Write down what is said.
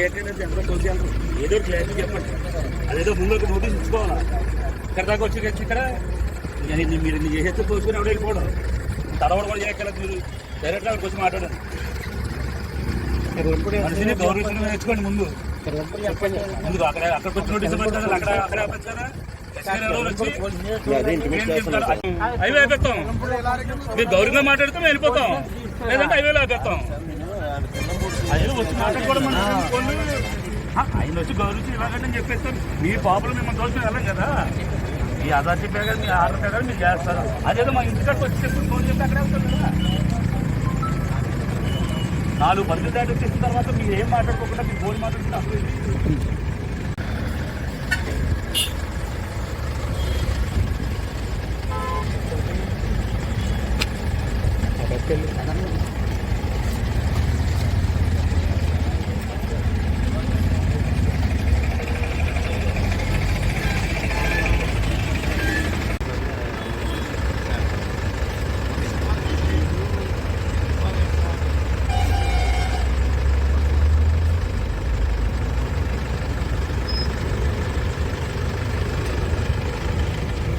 ఎంత కొద్ది అంటారు ఏదో క్లారిటీ చెప్పండి. అదేదో ముందు ఒక నోటీస్ ఇచ్చుకోవాలా. ఇక్కడ దాకా వచ్చి ఇక్కడ మీరు చేసేస్తే తోచుకుని ఎవరు వెళ్ళిపోవడం తడవడం కూడా చేయగలదు. మీరు డైరెక్ట్గా అక్కడికి వచ్చి మాట్లాడండి. మనిషిని గౌరవించడం నేర్చుకోండి. ముందు అక్కడికి వచ్చి నోటీస్ పెట్టాలి. అక్కడ పెట్టారా హైవే ఆపేస్తాం. మీరు గౌరవంగా మాట్లాడితే మేము వెళ్ళిపోతాం, లేదంటే హైవేలో ఆపేస్తాం. హైవే వచ్చి మాట్లాడుకోవడం ఆయన వచ్చి గౌరవించి ఇలాగంటే చెప్పేస్తాం. మీ పాపలు మిమ్మల్ని దోచుకుని వెళ్ళాం కదా. మీ ఆధార్ చెప్పే కదా, మీ ఆధార్ కదా మీరు చేస్తారు. అదేదో మా ఇంటికాడికి వచ్చి చెప్తే ఫోన్ చెప్తే అక్కడే ఉంటారు కదా. 4 మంది దాటి వచ్చేసిన తర్వాత మీరు ఏం మాట్లాడుకోకుండా మీరు ఫోన్ మాట్లాడుకుంటే అప్పుడు